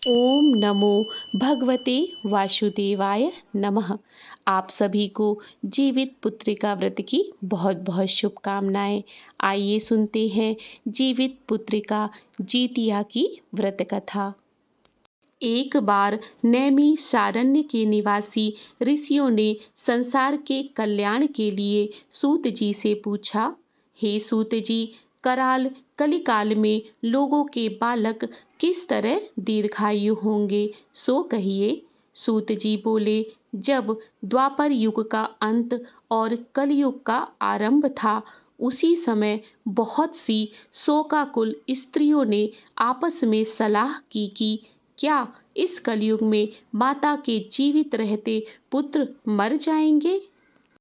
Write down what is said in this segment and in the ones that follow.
ओम नमो भगवते वासुदेवाय नमः। आप सभी को जीवित पुत्रिका व्रत की बहुत बहुत शुभकामनाएं। आइए सुनते हैं जीवित पुत्रिका जीतिया की व्रत कथा। एक बार नैमी सारण्य के निवासी ऋषियों ने संसार के कल्याण के लिए सूत जी से पूछा, हे सूत जी, कराल कलिकाल में लोगों के बालक किस तरह दीर्घायु होंगे, सो कहिए। सूत जी बोले, जब द्वापर युग का अंत और कलयुग का आरंभ था, उसी समय बहुत सी शोकाकुल स्त्रियों ने आपस में सलाह की कि क्या इस कलयुग में माता के जीवित रहते पुत्र मर जाएंगे।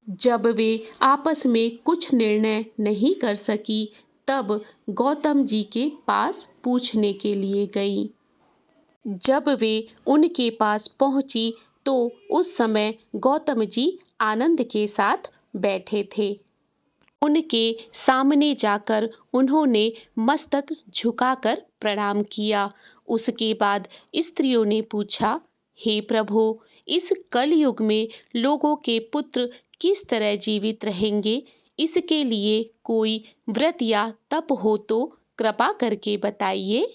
जब वे आपस में कुछ निर्णय नहीं कर सकी, तब गौतम जी के पास पूछने के लिए गईं। जब वे उनके पास पहुंची तो उस समय गौतम जी आनंद के साथ बैठे थे। उनके सामने जाकर उन्होंने मस्तक झुकाकर प्रणाम किया। उसके बाद स्त्रियों ने पूछा, हे प्रभु, इस कलयुग में लोगों के पुत्र किस तरह जीवित रहेंगे, इसके लिए कोई व्रत या तप हो तो कृपा करके बताइए।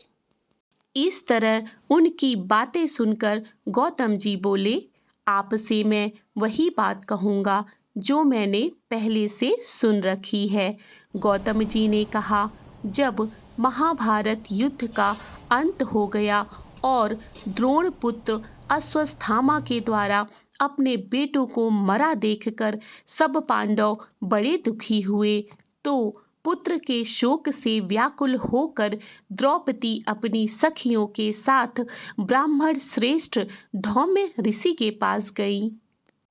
इस तरह उनकी बातें सुनकर गौतम जी बोले, आपसे मैं वही बात कहूँगा जो मैंने पहले से सुन रखी है। गौतम जी ने कहा, जब महाभारत युद्ध का अंत हो गया और द्रोण पुत्र अश्वत्थामा के द्वारा अपने बेटों को मरा देखकर सब पांडव बड़े दुखी हुए, तो पुत्र के शोक से व्याकुल होकर द्रौपदी अपनी सखियों के साथ ब्राह्मण श्रेष्ठ धौम्य ऋषि के पास गई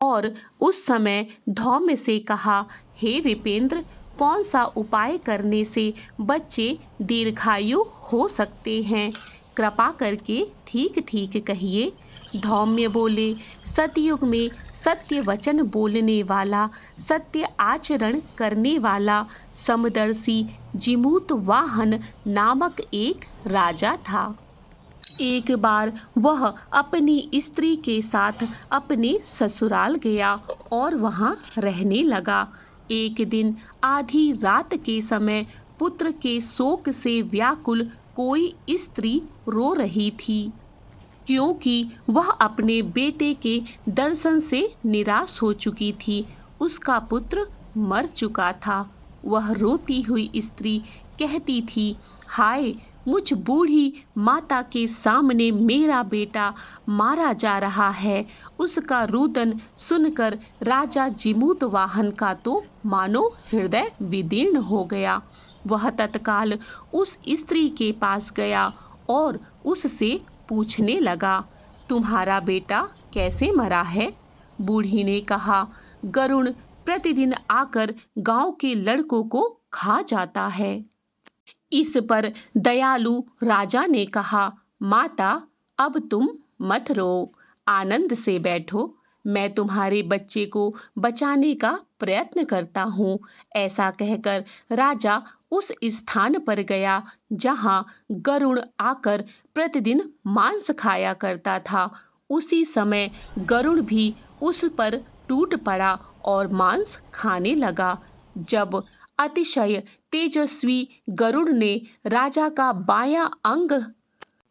और उस समय धौम्य से कहा, हे विपेंद्र, कौन सा उपाय करने से बच्चे दीर्घायु हो सकते हैं, कृपा करके ठीक ठीक कहिए। धौम्य बोले, सतयुग में सत्य वचन बोलने वाला, सत्य आचरण करने वाला समदर्शी जिमूत वाहन नामक एक राजा था। एक बार वह अपनी स्त्री के साथ अपने ससुराल गया और वहां रहने लगा। एक दिन आधी रात के समय पुत्र के शोक से व्याकुल कोई स्त्री रो रही थी, क्योंकि वह अपने बेटे के दर्शन से निराश हो चुकी थी। उसका पुत्र मर चुका था। वह रोती हुई स्त्री कहती थी, हाय, मुझ बूढ़ी माता के सामने मेरा बेटा मारा जा रहा है। उसका रुदन सुनकर राजा जिमूत वाहन का तो मानो हृदय विदीर्ण हो गया। वह तत्काल उस स्त्री के पास गया और उससे पूछने लगा, तुम्हारा बेटा कैसे मरा है। बूढ़ी ने कहा, गरुण प्रतिदिन आकर गांव के लड़कों को खा जाता है। इस पर दयालु राजा ने कहा, माता, अब तुम मत रो, आनंद से बैठो, मैं तुम्हारे बच्चे को बचाने का प्रयत्न करता हूँ। ऐसा कहकर राजा उस स्थान पर गया जहाँ गरुड़ आकर प्रतिदिन मांस खाया करता था। उसी समय गरुड़ भी उस पर टूट पड़ा और मांस खाने लगा। जब अतिशय तेजस्वी गरुड़ ने राजा का बायां अंग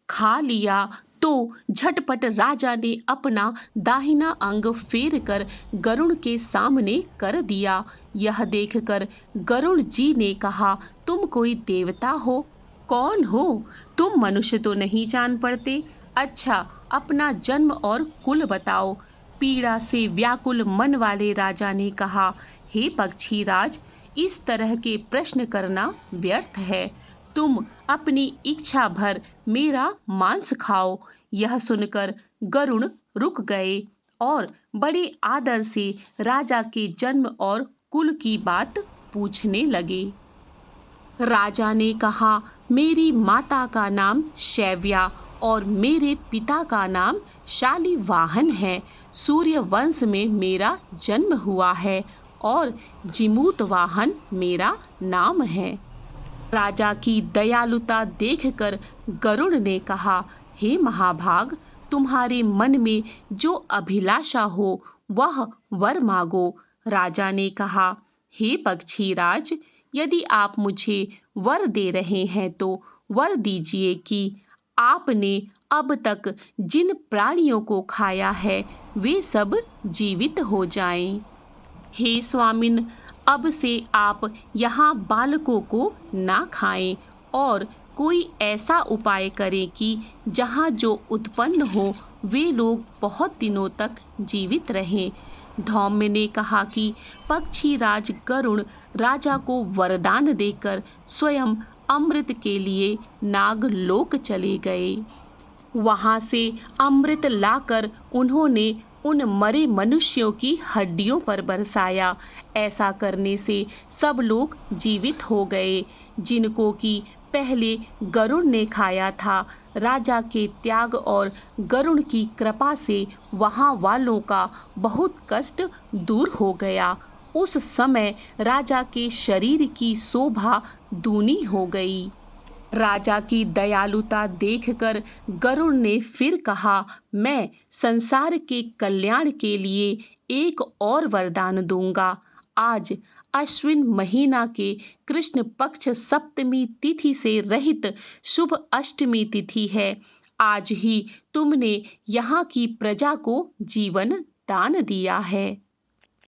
खा लिया तो झटपट राजा ने अपना दाहिना अंग फेर कर गरुड़ के सामने कर दिया। यह देखकर गरुड़ जी ने कहा, तुम कोई देवता हो? कौन हो तुम? मनुष्य तो नहीं जान पड़ते। अच्छा, अपना जन्म और कुल बताओ। पीड़ा से व्याकुल मन वाले राजा ने कहा, हे पक्षीराज, इस तरह के प्रश्न करना व्यर्थ है। तुम अपनी इच्छा भर मेरा मांस खाओ। यह सुनकर गरुड़ रुक गए और बड़े आदर से राजा के जन्म और कुल की बात पूछने लगे। राजा ने कहा, मेरी माता का नाम शैव्या और मेरे पिता का नाम शालिवाहन है। सूर्य वंश में मेरा जन्म हुआ है और जिमूत वाहन मेरा नाम है। राजा की दयालुता देखकर गरुड़ ने कहा, हे महाभाग, तुम्हारे मन में जो अभिलाषा हो वह वर मांगो। राजा ने कहा, हे पक्षीराज, यदि आप मुझे वर दे रहे हैं तो वर दीजिए कि आपने अब तक जिन प्राणियों को खाया है वे सब जीवित हो जाएं। हे स्वामिन, अब से आप यहाँ बालकों को ना खाएं और कोई ऐसा उपाय करें कि जहाँ जो उत्पन्न हो वे लोग बहुत दिनों तक जीवित रहें। धौम्य ने कहा कि पक्षीराज गरुड़ राजा को वरदान देकर स्वयं अमृत के लिए नागलोक चले गए। वहां से अमृत लाकर उन्होंने उन मरे मनुष्यों की हड्डियों पर बरसाया। ऐसा करने से सब लोग जीवित हो गए जिनको कि पहले गरुड़ ने खाया था। राजा के त्याग और गरुड़ की कृपा से वहां वालों का बहुत कष्ट दूर हो गया। उस समय राजा के शरीर की शोभा दूनी हो गई। राजा की दयालुता देखकर गरुड़ ने फिर कहा, मैं संसार के कल्याण के लिए एक और वरदान दूंगा। आज अश्विन महीना के कृष्ण पक्ष सप्तमी तिथि से रहित शुभ अष्टमी तिथि है। आज ही तुमने यहाँ की प्रजा को जीवन दान दिया है।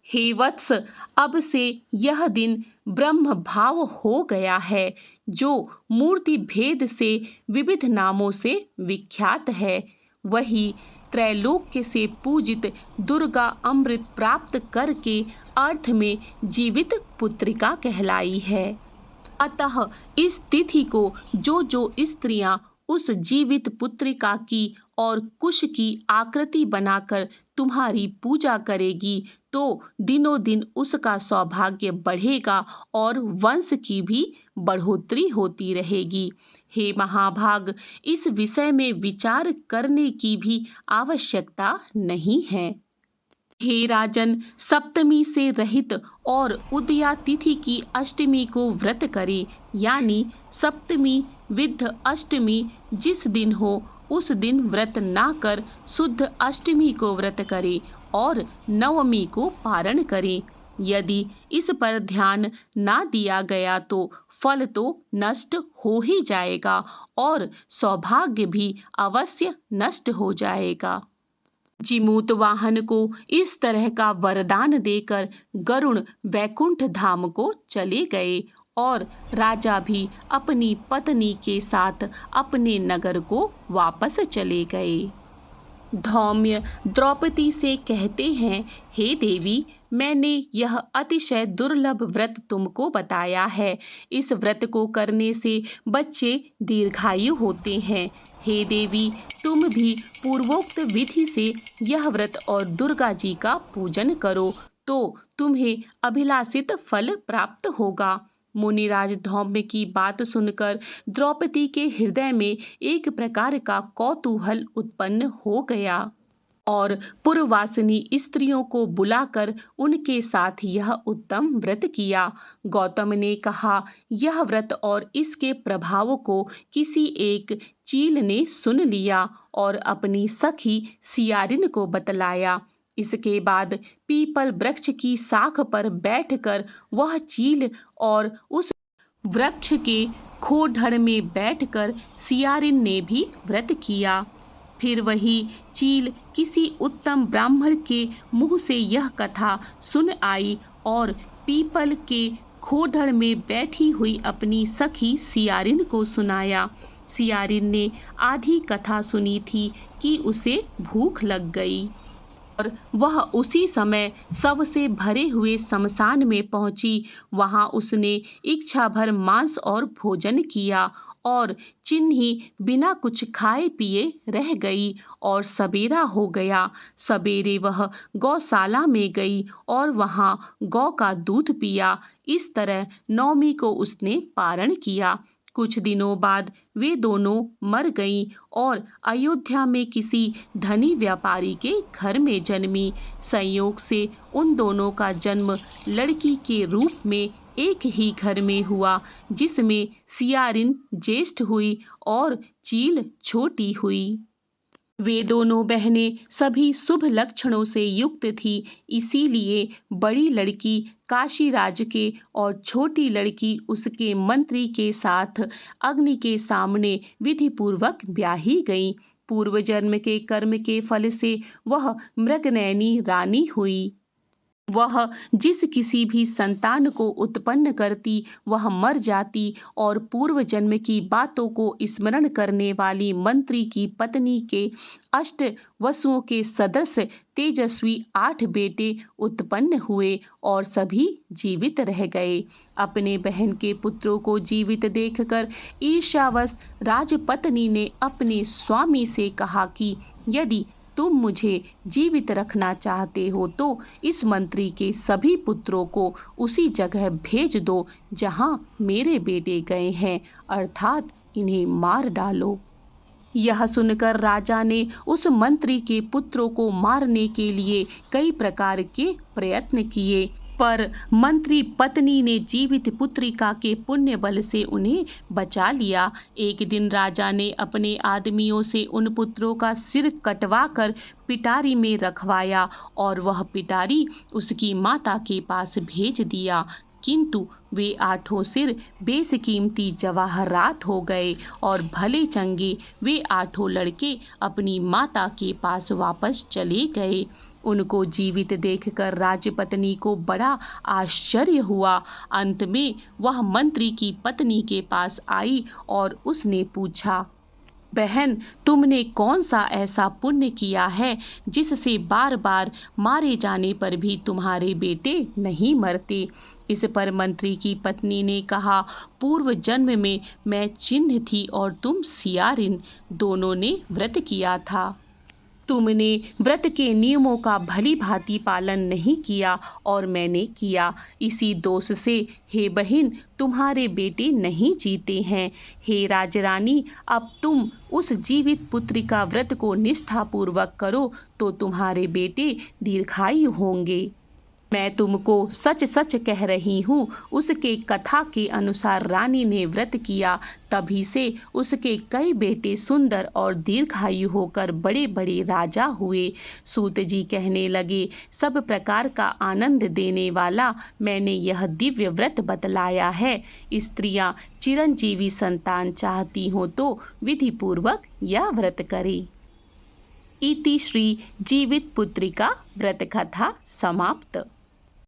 हे वत्स, अब से यह दिन ब्रह्म भाव हो गया है, जो मूर्ति भेद से विविध नामों से विख्यात है। वही त्रैलोक्य से पूजित दुर्गा अमृत प्राप्त करके अर्थ में जीवित पुत्रिका कहलाई है। अतः इस तिथि को जो स्त्रियां उस जीवित पुत्रिका की और कुश की आकृति बनाकर तुम्हारी पूजा करेगी तो दिनों दिन उसका सौभाग्य बढ़ेगा और वंश की भी बढ़ोतरी होती रहेगी। हे महाभाग, इस विषय में विचार करने की भी आवश्यकता नहीं है। हे राजन, सप्तमी से रहित और उदया तिथि की अष्टमी को व्रत करे, यानी सप्तमी विद्ध अष्टमी जिस दिन हो उस दिन व्रत ना कर शुद्ध अष्टमी को व्रत करे और नवमी को पारण करे। यदि इस पर ध्यान ना दिया गया तो फल तो नष्ट हो ही जाएगा और सौभाग्य भी अवश्य नष्ट हो जाएगा। जिमूत वाहन को इस तरह का वरदान देकर गरुड़ वैकुंठ धाम को चले गए और राजा भी अपनी पत्नी के साथ अपने नगर को वापस चले गए। धौम्य द्रौपदी से कहते हैं, हे देवी, मैंने यह अतिशय दुर्लभ व्रत तुमको बताया है। इस व्रत को करने से बच्चे दीर्घायु होते हैं। हे देवी, तुम भी पूर्वोक्त विधि से यह व्रत और दुर्गा जी का पूजन करो तो तुम्हें अभिलाषित फल प्राप्त होगा। मुनिराज धौम्य की बात सुनकर द्रौपदी के हृदय में एक प्रकार का कौतूहल उत्पन्न हो गया और पूर्ववासिनी स्त्रियों को बुलाकर उनके साथ यह उत्तम व्रत किया। गौतम ने कहा, यह व्रत और इसके प्रभाव को किसी एक चील ने सुन लिया और अपनी सखी सियारिन को बतलाया। इसके बाद पीपल वृक्ष की शाख पर बैठकर वह चील और उस वृक्ष के खोढ़ में बैठकर सियारिन ने भी व्रत किया। फिर वही चील किसी उत्तम ब्राह्मण के मुंह से यह कथा सुन आई और पीपल के खोढ़ में बैठी हुई अपनी सखी सियारिन को सुनाया। सियारिन ने आधी कथा सुनी थी कि उसे भूख लग गई और वह उसी समय शव से भरे हुए शमशान में पहुंची। वहां उसने इच्छा भर मांस और भोजन किया और चिन्ही बिना कुछ खाए पिए रह गई और सवेरा हो गया। सवेरे वह गौशाला में गई और वहां गौ का दूध पिया। इस तरह नवमी को उसने पारण किया। कुछ दिनों बाद वे दोनों मर गईं और अयोध्या में किसी धनी व्यापारी के घर में जन्मी। संयोग से उन दोनों का जन्म लड़की के रूप में एक ही घर में हुआ, जिसमें सियारिन ज्येष्ठ हुई और चील छोटी हुई। वे दोनों बहनें सभी शुभ लक्षणों से युक्त थी, इसीलिए बड़ी लड़की काशीराज के और छोटी लड़की उसके मंत्री के साथ अग्नि के सामने विधिपूर्वक ब्याही गई। पूर्व जन्म के कर्म के फल से वह मृगनयनी रानी हुई। वह जिस किसी भी संतान को उत्पन्न करती वह मर जाती और पूर्व जन्म की बातों को स्मरण करने वाली मंत्री की पत्नी के अष्ट वसुओं के सदृश तेजस्वी 8 बेटे उत्पन्न हुए और सभी जीवित रह गए। अपने बहन के पुत्रों को जीवित देखकर ईर्ष्यावश राजपत्नी ने अपने स्वामी से कहा कि यदि तुम मुझे जीवित रखना चाहते हो तो इस मंत्री के सभी पुत्रों को उसी जगह भेज दो जहां मेरे बेटे गए हैं, अर्थात इन्हें मार डालो। यह सुनकर राजा ने उस मंत्री के पुत्रों को मारने के लिए कई प्रकार के प्रयत्न किए, पर मंत्री पत्नी ने जीवित पुत्रिका के पुण्य बल से उन्हें बचा लिया। एक दिन राजा ने अपने आदमियों से उन पुत्रों का सिर कटवाकर पिटारी में रखवाया और वह पिटारी उसकी माता के पास भेज दिया, किंतु वे 8 सिर बेशकीमती जवाहरात हो गए और भले चंगे वे 8 लड़के अपनी माता के पास वापस चले गए। उनको जीवित देखकर राजपत्नी को बड़ा आश्चर्य हुआ। अंत में वह मंत्री की पत्नी के पास आई और उसने पूछा, बहन, तुमने कौन सा ऐसा पुण्य किया है जिससे बार बार मारे जाने पर भी तुम्हारे बेटे नहीं मरते? इस पर मंत्री की पत्नी ने कहा, पूर्व जन्म में मैं चिन्ह थी और तुम सियारिन, दोनों ने व्रत किया था। तुमने व्रत के नियमों का भली भांति पालन नहीं किया और मैंने किया। इसी दोष से हे बहन तुम्हारे बेटे नहीं जीते हैं। हे राजरानी, अब तुम उस जीवित पुत्री का व्रत को निष्ठापूर्वक करो तो तुम्हारे बेटे दीर्घायु होंगे। मैं तुमको सच सच कह रही हूँ, उसके कथा के अनुसार रानी ने व्रत किया, तभी से उसके कई बेटे सुंदर और दीर्घायु होकर बड़े बड़े राजा हुए। सूत जी कहने लगे, सब प्रकार का आनंद देने वाला मैंने यह दिव्य व्रत बतलाया है। स्त्रियां चिरंजीवी संतान चाहती हो तो विधिपूर्वक यह व्रत करें। इति श्री जीवित पुत्रिका व्रत कथा समाप्त।